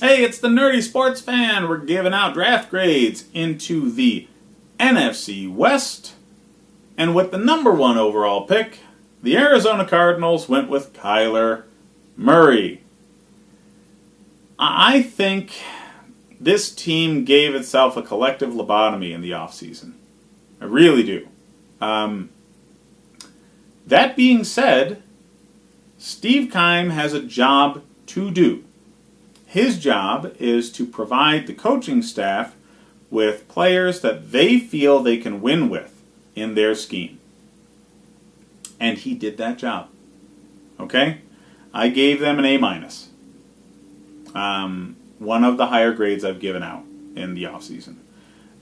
Hey, it's the Nerdy Sports Fan. We're giving out draft grades into the NFC West. And with the number 1 overall pick, the Arizona Cardinals went with Kyler Murray. I think this team gave itself a collective lobotomy in the offseason. I really do. That being said, Steve Keim has a job to do. His job is to provide the coaching staff with players that they feel they can win with in their scheme. And he did that job. Okay? I gave them an A-. One of the higher grades I've given out in the offseason.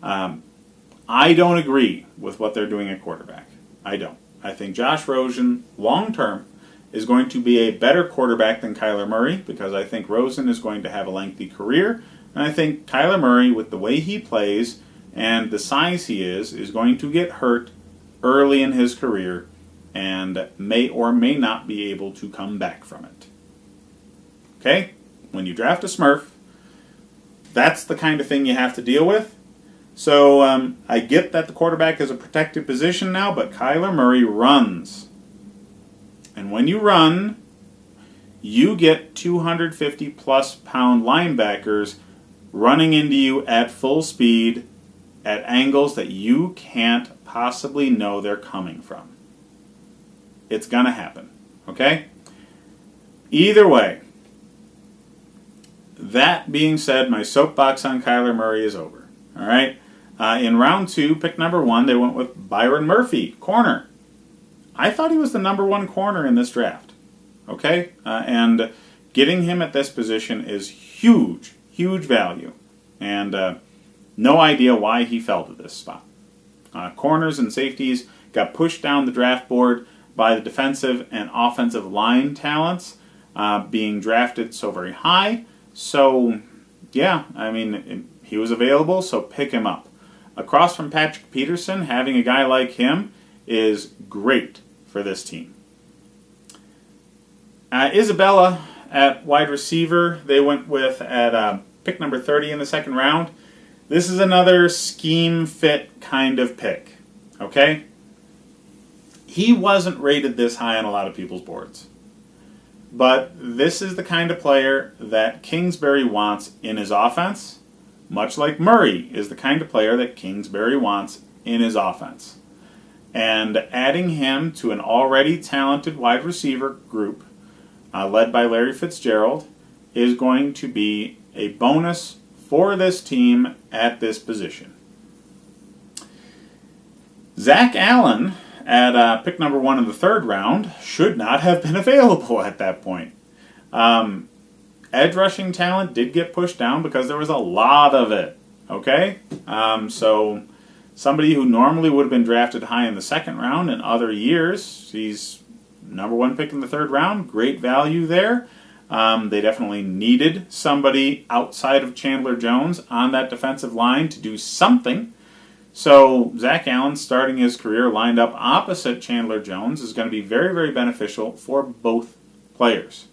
I don't agree with what they're doing at quarterback. I don't. I think Josh Rosen, long term, is going to be a better quarterback than Kyler Murray because I think Rosen is going to have a lengthy career. And I think Kyler Murray, with the way he plays and the size he is going to get hurt early in his career and may or may not be able to come back from it. Okay? When you draft a Smurf, that's the kind of thing you have to deal with. So I get that the quarterback is a protected position now, but Kyler Murray runs. And when you run, you get 250-plus pound linebackers running into you at full speed at angles that you can't possibly know they're coming from. It's going to happen. Okay? Either way, that being said, my soapbox on Kyler Murray is over. All right? In round 2, pick number 1, they went with Byron Murphy, corner. I thought he was the number 1 corner in this draft. Okay? And getting him at this position is huge, huge value. And no idea why he fell to this spot. Corners and safeties got pushed down the draft board by the defensive and offensive line talents being drafted so very high. So, yeah, I mean, he was available, so pick him up. Across from Patrick Peterson, having a guy like him is great for this team. Isabella at wide receiver, they went with at pick number 30 in the second round. This is another scheme fit kind of pick, okay? He wasn't rated this high on a lot of people's boards. But this is the kind of player that Kingsbury wants in his offense, much like Murray is the kind of player that Kingsbury wants in his offense. And adding him to an already talented wide receiver group, led by Larry Fitzgerald, is going to be a bonus for this team at this position. Zach Allen, at pick number 1 in the third round, should not have been available at that point. Edge rushing talent did get pushed down because there was a lot of it. Okay? So somebody who normally would have been drafted high in the second round in other years, he's number 1 pick in the third round. Great value there. They definitely needed somebody outside of Chandler Jones on that defensive line to do something. So Zach Allen, starting his career lined up opposite Chandler Jones, is going to be very, very beneficial for both players.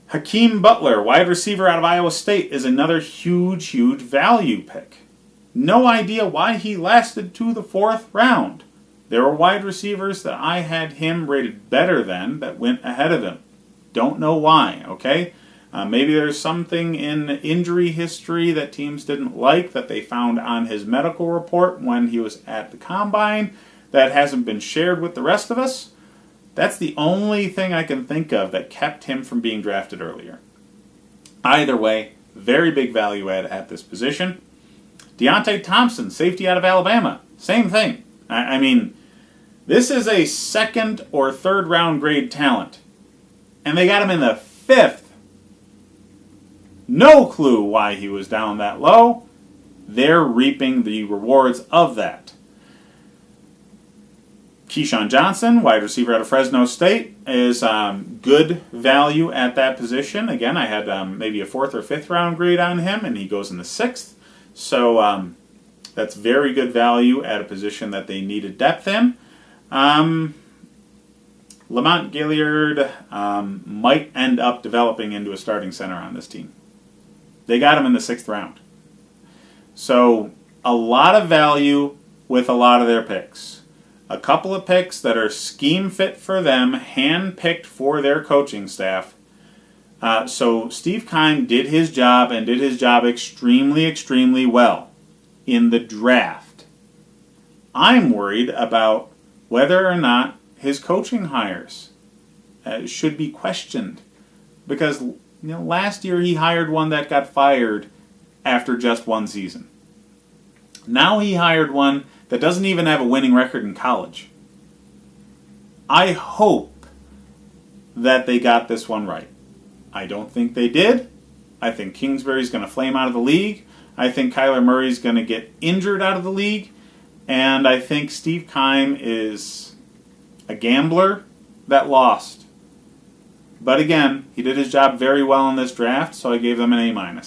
Hakeem Butler, wide receiver out of Iowa State, is another huge, huge value pick. No idea why he lasted to the 4th round. There were wide receivers that I had him rated better than that went ahead of him. Don't know why, okay? Maybe there's something in injury history that teams didn't like that they found on his medical report when he was at the combine that hasn't been shared with the rest of us. That's the only thing I can think of that kept him from being drafted earlier. Either way, very big value add at this position. Deontay Thompson, safety out of Alabama, same thing. I mean, this is a 2nd or 3rd round grade talent. And they got him in the 5th. No clue why he was down that low. They're reaping the rewards of that. Keyshawn Johnson, wide receiver out of Fresno State, is good value at that position. Again, I had maybe a 4th or 5th round grade on him, and he goes in the 6th. So that's very good value at a position that they needed depth in. Lamont Gilliard might end up developing into a starting center on this team. They got him in the 6th round. So a lot of value with a lot of their picks. A couple of picks that are scheme fit for them, hand-picked for their coaching staff. So Steve Keim did his job and did his job extremely, extremely well in the draft. I'm worried about whether or not his coaching hires should be questioned. Because last year he hired one that got fired after just one season. Now he hired one that doesn't even have a winning record in college. I hope that they got this one right. I don't think they did. I think Kingsbury's going to flame out of the league. I think Kyler Murray's going to get injured out of the league. And I think Steve Keim is a gambler that lost. But again, he did his job very well in this draft, so I gave them an A-.